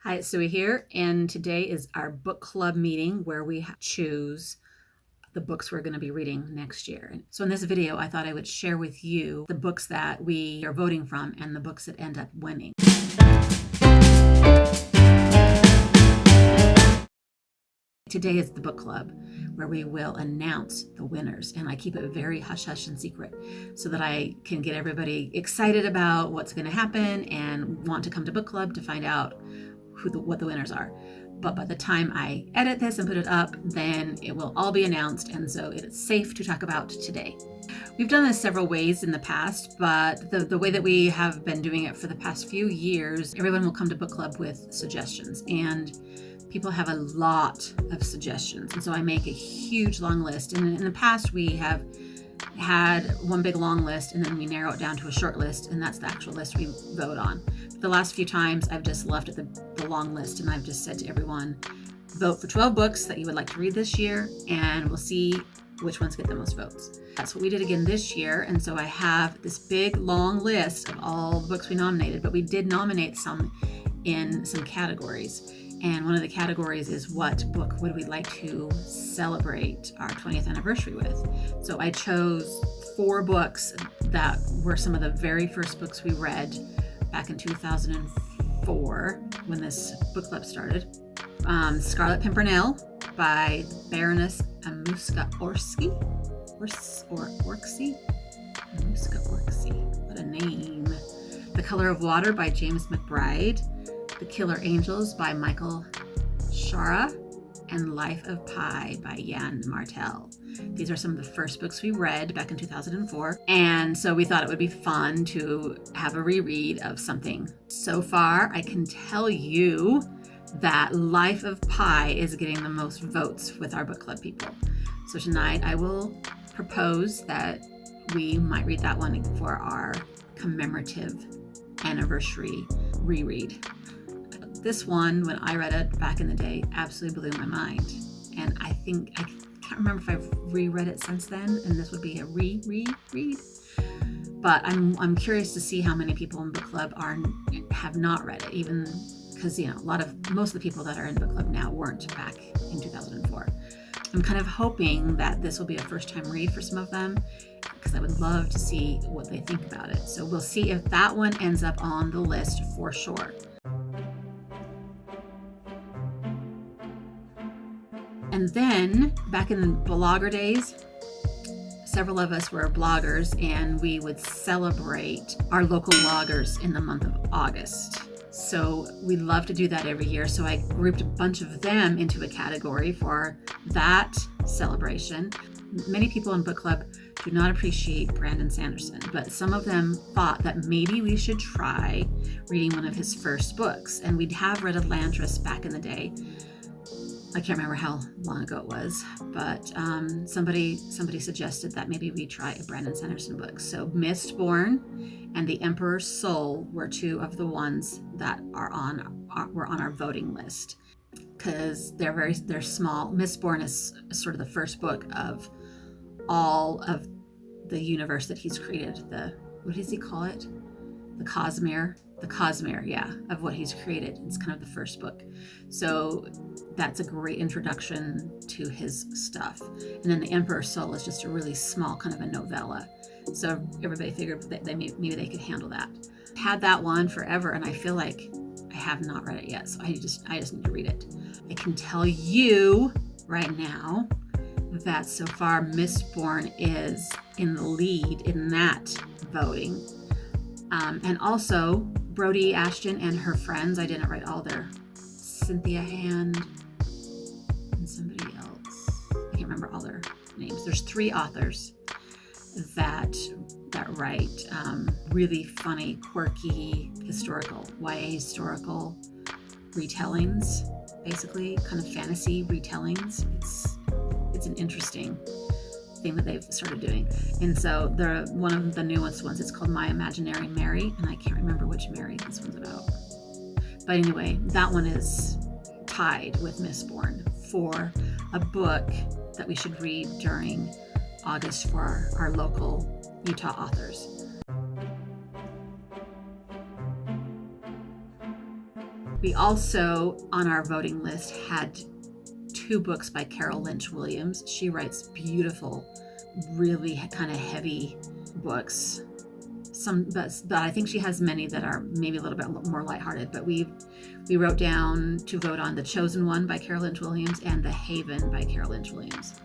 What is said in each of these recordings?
Hi, it's Suey here, and today is our book club meeting where we choose the books we're going to be reading next year. So in this video, I thought I would share with you the books that we are voting from and the books that end up winning. Today is the book club where we will announce the winners, and I keep it very hush-hush and secret so that I can get everybody excited about what's going to happen and want to come to book club to find out what the winners are. But by the time I edit this and put it up, then it will all be announced, and so it is safe to talk about today. We've done this several ways in the past, but the way that we have been doing it for the past few years, everyone will come to book club with suggestions, and people have a lot of suggestions. And so I make a huge long list. And in the past, we have had one big long list, and then we narrow it down to a short list, and that's the actual list we vote on. The last few times, I've just left it the long list, and I've just said to everyone, vote for 12 books that you would like to read this year, and we'll see which ones get the most votes. That's what we did again this year, and so I have this big long list of all the books we nominated, but we did nominate some in some categories. And one of the categories is what book would we like to celebrate our 20th anniversary with. So I chose 4 books that were some of the very first books we read back in 2004 when this book club started. Scarlet Pimpernel by Baroness Amuska Orczy. Amuska Orczy. What a name. The Color of Water by James McBride. The Killer Angels by Michael Shara, and Life of Pi by Jan Martel. These are some of the first books we read back in 2004, and so we thought it would be fun to have a reread of something. So far, I can tell you that Life of Pi is getting the most votes with our book club people. So tonight I will propose that we might read that one for our commemorative anniversary reread. This one, when I read it back in the day, absolutely blew my mind. And I can't remember if I've reread it since then, and this would be a reread. But I'm curious to see how many people in book club have not read it, even because most of the people that are in book club now weren't back in 2004. I'm kind of hoping that this will be a first-time read for some of them, because I would love to see what they think about it. So we'll see if that one ends up on the list for sure. And then, back in the blogger days, several of us were bloggers, and we would celebrate our local bloggers in the month of August. So we love to do that every year. So I grouped a bunch of them into a category for that celebration. Many people in book club do not appreciate Brandon Sanderson, but some of them thought that maybe we should try reading one of his first books. And we'd have read Atlantis back in the day. I can't remember how long ago it was, but somebody suggested that maybe we try a Brandon Sanderson book. So Mistborn and The Emperor's Soul were 2 of the ones that were on our voting list, because they're small. Mistborn is sort of the first book of all of the universe that he's created. What does he call it? The Cosmere, yeah, of what he's created. It's kind of the first book. So that's a great introduction to his stuff. And then The Emperor's Soul is just a really small kind of a novella. So everybody figured that maybe they could handle that. Had that one forever, and I feel like I have not read it yet. So I just need to read it. I can tell you right now that so far Mistborn is in the lead in that voting. And also Brody Ashton and her friends. I didn't write all their. Cynthia Hand and somebody else. I can't remember all their names. There's 3 authors that write really funny, quirky, YA historical retellings, basically kind of fantasy retellings. It's an interesting thing that they've started doing. And so one of the newest ones, it's called My Imaginary Mary, and I can't remember which Mary this one's about. But anyway, that one is tied with Mistborn for a book that we should read during August for our local Utah authors. We also, on our voting list, had 2 books by Carol Lynch Williams. She writes beautiful, really kind of heavy books. But I think she has many that are maybe a little bit more lighthearted. But we wrote down to vote on The Chosen One by Carol Lynch Williams and The Haven by Carol Lynch Williams.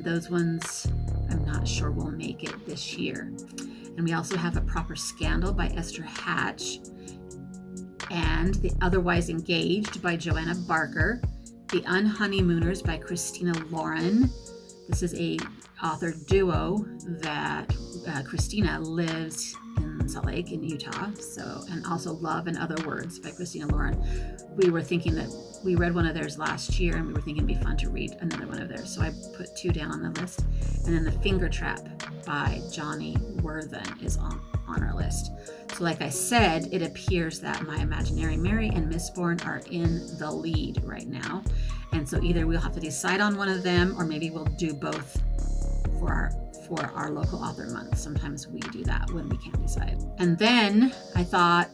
Those ones I'm not sure will make it this year. And we also have A Proper Scandal by Esther Hatch, and The Otherwise Engaged by Joanna Barker, The Unhoneymooners by Christina Lauren. This is a author duo that Christina lives in Salt Lake in Utah. And also Love and Other Words by Christina Lauren. We were thinking that we read one of theirs last year, and we were thinking it'd be fun to read another one of theirs. So I put 2 down on the list. And then The Finger Trap by Johnny Worthen is on our list. So like I said, it appears that My Imaginary Mary and Mistborn are in the lead right now. And so either we'll have to decide on one of them, or maybe we'll do both for our local author month. Sometimes we do that when we can't decide. And then I thought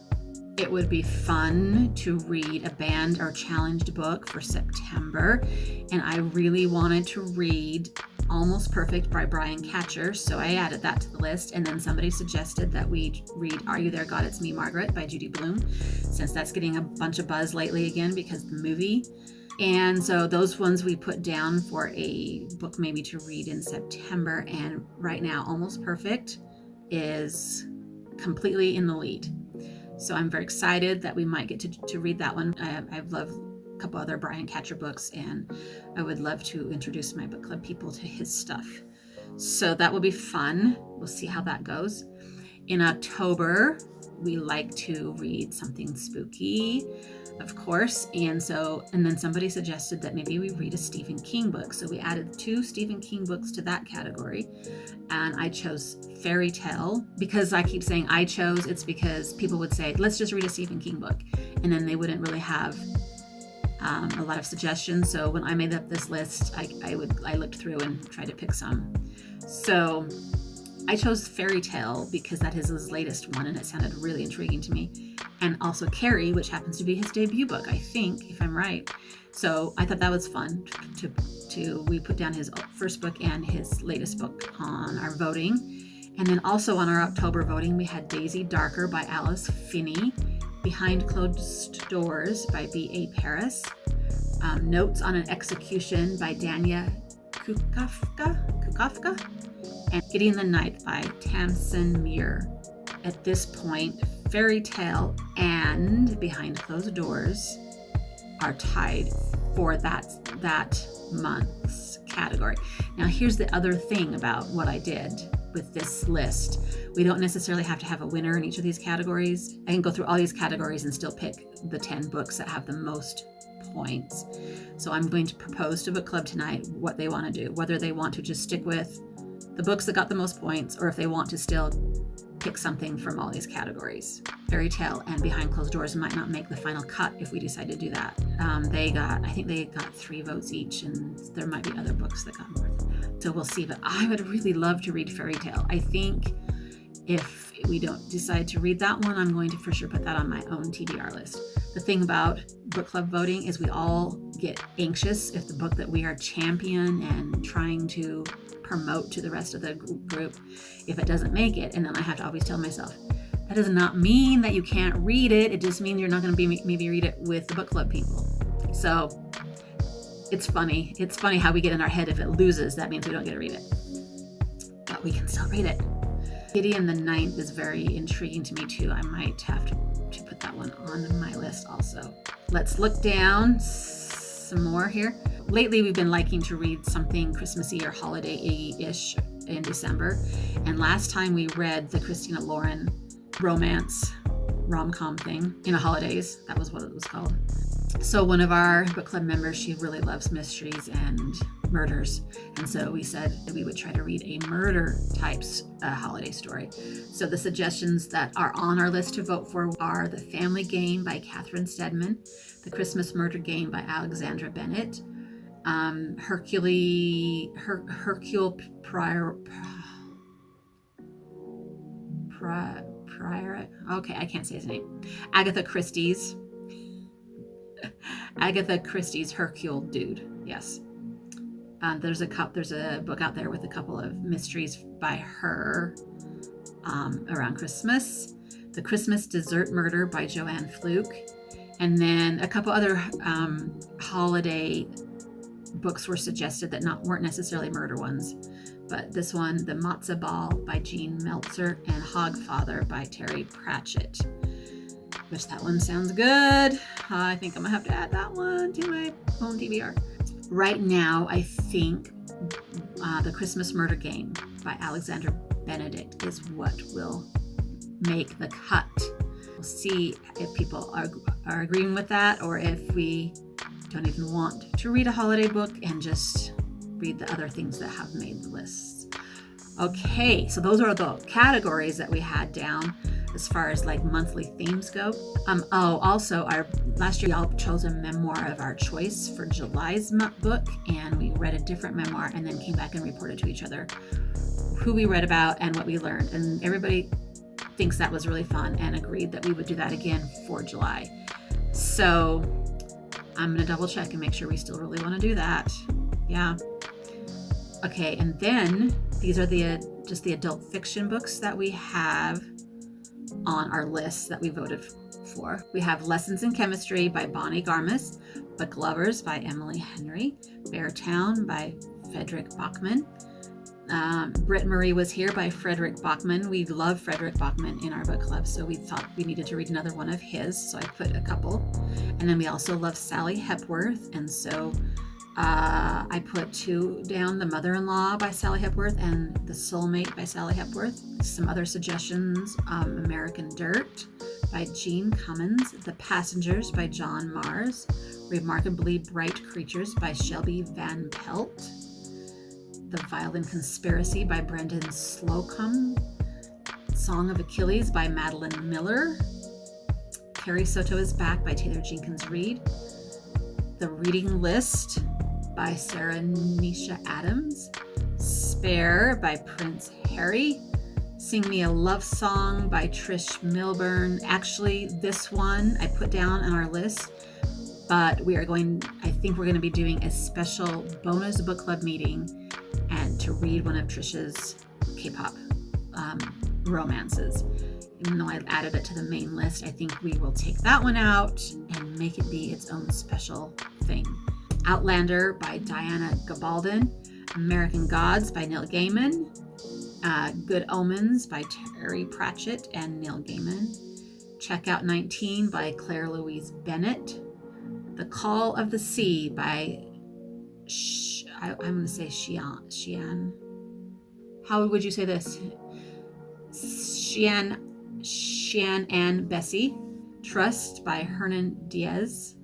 it would be fun to read a banned or challenged book for September. And I really wanted to read Almost Perfect by Brian Catcher, so I added that to the list. And then somebody suggested that we read Are You There, God? It's Me, Margaret by Judy Blume, since that's getting a bunch of buzz lately again because of the movie. And so those ones we put down for a book maybe to read in September. And right now, Almost Perfect is completely in the lead. So I'm very excited that we might get to read that one. I've loved a couple other Brian Catcher books, and I would love to introduce my book club people to his stuff. So that will be fun. We'll see how that goes. In October, we like to read something spooky, of course. And then somebody suggested that maybe we read a Stephen King book. So we added 2 Stephen King books to that category. And I chose Fairy Tale. Because I keep saying I chose, it's because people would say, let's just read a Stephen King book. And then they wouldn't really have a lot of suggestions. So when I made up this list, I looked through and tried to pick some. So I chose Fairy Tale because that is his latest one, and it sounded really intriguing to me. And also Carrie, which happens to be his debut book, I think, if I'm right. So I thought that was fun we put down his first book and his latest book on our voting. And then also on our October voting, we had Daisy Darker by Alice Finney, Behind Closed Doors by B.A. Paris, Notes on an Execution by Dania Kukafka, and Gideon the Ninth by Tamsin Muir. At this point, Fairy Tale and Behind Closed Doors are tied for that month's category. Now, here's the other thing about what I did with this list. We don't necessarily have to have a winner in each of these categories. I can go through all these categories and still pick the 10 books that have the most points. So I'm going to propose to book club tonight what they want to do, whether they want to just stick with the books that got the most points, or if they want to still pick something from all these categories. Fairy Tale and Behind Closed Doors might not make the final cut if we decide to do that. I think they got 3 votes each, and there might be other books that got more than that. So we'll see, but I would really love to read Fairy Tale. I think if we don't decide to read that one, I'm going to for sure put that on my own TBR list. The thing about book club voting is we all get anxious if the book that we are champion and trying to promote to the rest of the group, if it doesn't make it. And then I have to always tell myself, that does not mean that you can't read it. It just means you're not going to maybe read it with the book club people. So it's funny. It's funny how we get in our head if it loses, that means we don't get to read it. But we can still read it. Gideon the Ninth is very intriguing to me too. I might have to put that one on my list also. Let's look down some more here. Lately, we've been liking to read something Christmassy or holiday-ish in December. And last time we read the Christina Lauren romance rom-com thing in the holidays. That was what it was called. So one of our book club members, she really loves mysteries and murders. And so we said that we would try to read a murder type holiday story. So the suggestions that are on our list to vote for are The Family Game by Catherine Stedman, The Christmas Murder Game by Alexandra Bennett, Hercule Poirot. Okay, I can't say his name. Agatha Christie's Agatha Christie's Hercule Dude. Yes. There's a book out there with a couple of mysteries by her around Christmas. The Christmas Dessert Murder by Joanne Fluke. And then a couple other holiday books were suggested that weren't necessarily murder ones. But this one, The Matzo Ball by Jean Meltzer and Hogfather by Terry Pratchett. Which that one sounds good. I think I'm gonna have to add that one to my own TBR. Right now, I think The Christmas Murder Game by Alexander Benedict is what will make the cut. We'll see if people are agreeing with that, or if we don't even want to read a holiday book and just read the other things that have made the lists. Okay, so those are the categories that we had down as far as like monthly themes go. Also, last year y'all chose a memoir of our choice for July's book, and we read a different memoir and then came back and reported to each other who we read about and what we learned. And everybody thinks that was really fun and agreed that we would do that again for July. So I'm gonna double check and make sure we still really want to do that. Yeah. Okay, and then these are just the adult fiction books that we have on our list that we voted for. We have Lessons in Chemistry by Bonnie Garmus, Book Lovers by Emily Henry, Beartown by Frederick Bachman. Britt Marie Was Here by Frederick Bachman. We love Frederick Bachman in our book club, so we thought we needed to read another one of his, so I put a couple. And then we also love Sally Hepworth, and so I put two down, The Mother-in-Law by Sally Hepworth and The Soulmate by Sally Hepworth. Some other suggestions, American Dirt by Jean Cummins, The Passengers by John Mars, Remarkably Bright Creatures by Shelby Van Pelt, The Violin Conspiracy by Brendan Slocum, Song of Achilles by Madeline Miller, Carrie Soto Is Back by Taylor Jenkins Reid, The Reading List by Sarah Nisha Adams, Spare by Prince Harry, Sing Me a Love Song by Trish Milburn. Actually, this one I put down on our list, but I think we're going to be doing a special bonus book club meeting and to read one of Trish's K-pop romances. Even though I've added it to the main list, I think we will take that one out and make it be its own special thing. Outlander by Diana Gabaldon, American Gods by Neil Gaiman, Good Omens by Terry Pratchett and Neil Gaiman, Checkout 19 by Claire Louise Bennett, The Call of the Sea by I'm going to say Xian. How would you say this? Xian Ann Bessie, Trust by Hernan Diaz,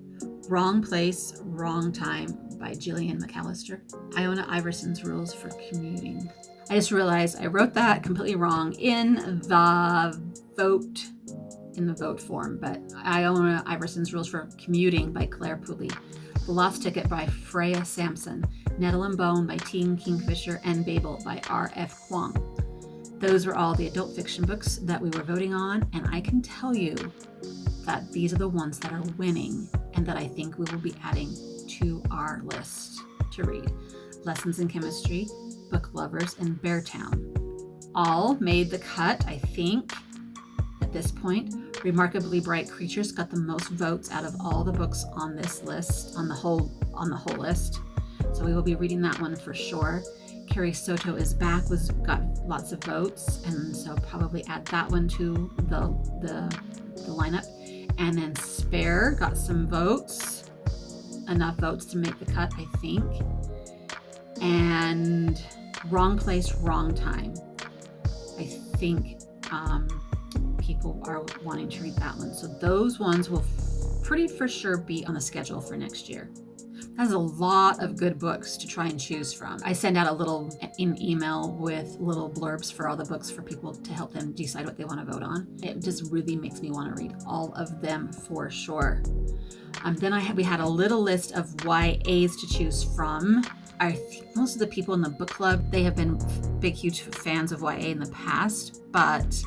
Wrong Place, Wrong Time by Gillian McAllister, Iona Iverson's Rules for Commuting. I just realized I wrote that completely wrong in the vote form, but Iona Iverson's Rules for Commuting by Claire Pooley, The Lost Ticket by Freya Sampson, Nettle and Bone by Teen Kingfisher, and Babel by R.F. Kwong. Those were all the adult fiction books that we were voting on, and I can tell you that these are the ones that are winning and that I think we will be adding to our list to read. Lessons in Chemistry, Book Lovers, and Beartown. All made the cut, I think, at this point. Remarkably Bright Creatures got the most votes out of all the books on this list, on the whole list. So we will be reading that one for sure. Carrie Soto Is Back got lots of votes, and so probably add that one to the lineup. And then Spare got some votes, enough votes to make the cut, I think. And Wrong Place, Wrong Time. I think people are wanting to read that one. So those ones will pretty for sure be on the schedule for next year. That's a lot of good books to try and choose from. I send out an email with little blurbs for all the books for people to help them decide what they want to vote on. It just really makes me want to read all of them for sure. Then we had a little list of YAs to choose from. I think most of the people in the book club, they have been big, huge fans of YA in the past, but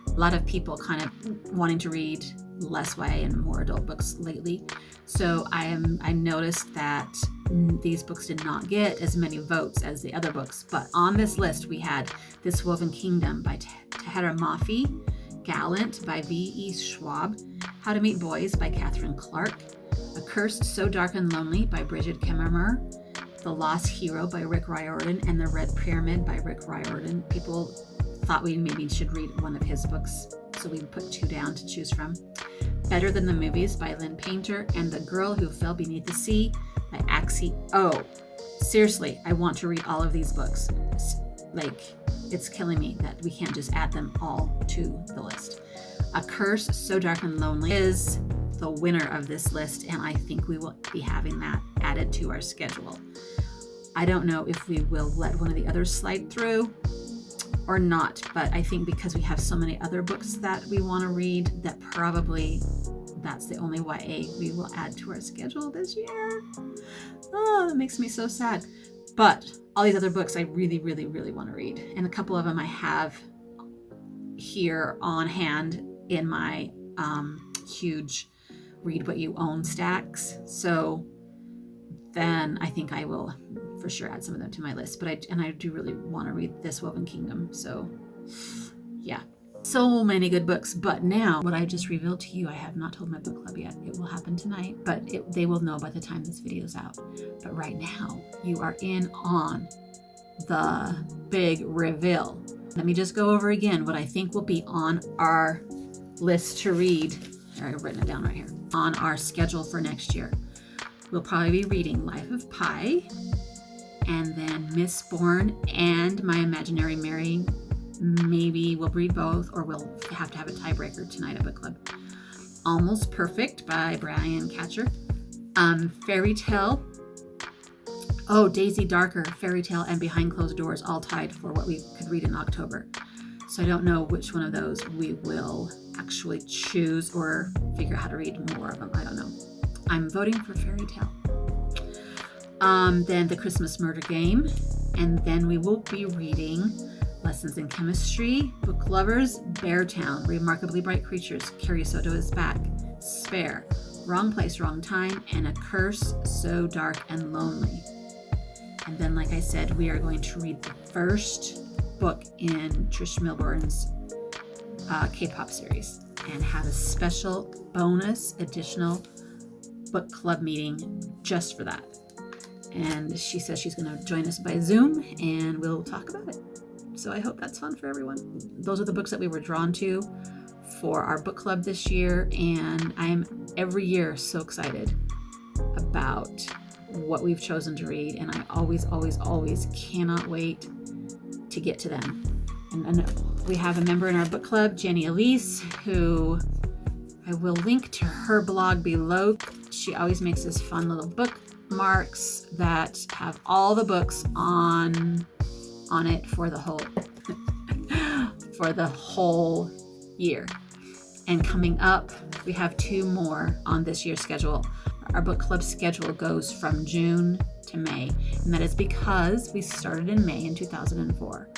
a lot of people kind of wanting to read less YA and more adult books lately. So I noticed that these books did not get as many votes as the other books. But on this list, we had This Woven Kingdom by Tahira Mafi, Gallant by V.E. Schwab, How to Meet Boys by Catherine Clark, A Curse So Dark and Lonely by Bridget Kemmerer, The Lost Hero by Rick Riordan, and The Red Pyramid by Rick Riordan. People thought we maybe should read one of his books, so we put 2 down to choose from. Better Than the Movies by Lynn Painter, and The Girl Who Fell Beneath the Sea by Axie O. Seriously, I want to read all of these books. It's killing me that we can't just add them all to the list. A Curse So Dark and Lonely is the winner of this list, and I think we will be having that added to our schedule. I don't know if we will let one of the others slide through or not, but I think because we have so many other books that we want to read, that probably that's the only YA we will add to our schedule this year. Oh, that makes me so sad. But all these other books I really, really, really want to read. And a couple of them I have here on hand in my huge Read What You Own stacks. So then I think I will for sure add some of them to my list. But I do really want to read This Woven Kingdom. So yeah, so many good books. But now what I just revealed to you, I have not told my book club yet. It will happen tonight, but they will know by the time this video is out. But right now you are in on the big reveal. Let me just go over again what I think will be on our list to read. I've written it down right here. On our schedule for next year. We'll probably be reading Life of Pi, and then Mistborn and My Imaginary Mary. Maybe we'll read both, or we'll have to have a tiebreaker tonight at book club. Almost Perfect by Brian Catcher. Fairy Tale. Oh, Daisy Darker, Fairy Tale, and Behind Closed Doors all tied for what we could read in October. So I don't know which one of those we will actually choose or figure out how to read more of them. I don't know. I'm voting for Fairy Tale. Then The Christmas Murder Game. And then we will be reading Lessons in Chemistry, Book Lovers, Beartown, Remarkably Bright Creatures, Carrie Soto is Back, Spare, Wrong Place, Wrong Time, and A Curse So Dark and Lonely. And then, like I said, we are going to read the first book in Trish Milburn's K-pop series and have a special bonus additional book club meeting just for that. And she says she's going to join us by Zoom and we'll talk about it. So I hope that's fun for everyone. Those are the books that we were drawn to for our book club this year, and I am every year so excited about what we've chosen to read, and I always, always, always cannot wait to get to them. And we have a member in our book club, Jenny Elise, who I will link to her blog below. She always makes this fun little bookmarks that have all the books on it for the whole year. And coming up, we have 2 more on this year's schedule. Our book club schedule goes from June to May, and that is because we started in May in 2004.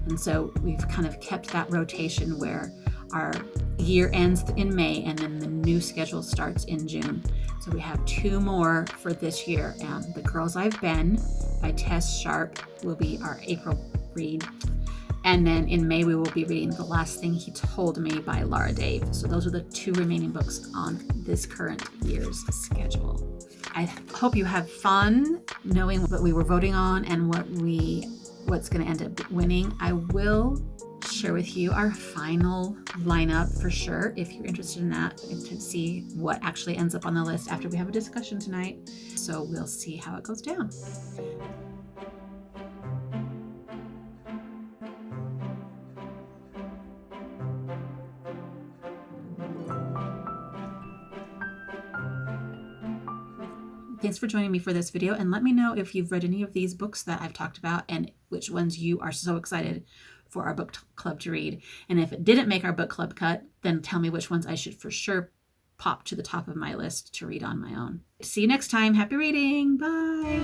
And so we've kind of kept that rotation where our year ends in May and then the new schedule starts in June. So we have 2 more for this year. The Girls I've Been by Tess Sharp will be our April read. And then in May, we will be reading The Last Thing He Told Me by Laura Dave. So those are the 2 remaining books on this current year's schedule. I hope you have fun knowing what we were voting on and what's going to end up winning. I will share with you our final lineup for sure, if you're interested in that, and to see what actually ends up on the list after we have a discussion tonight. So we'll see how it goes down. Thanks for joining me for this video, and let me know if you've read any of these books that I've talked about and which ones you are so excited for our book club to read. And if it didn't make our book club cut, then tell me which ones I should for sure pop to the top of my list to read on my own. See you next time. Happy reading. Bye.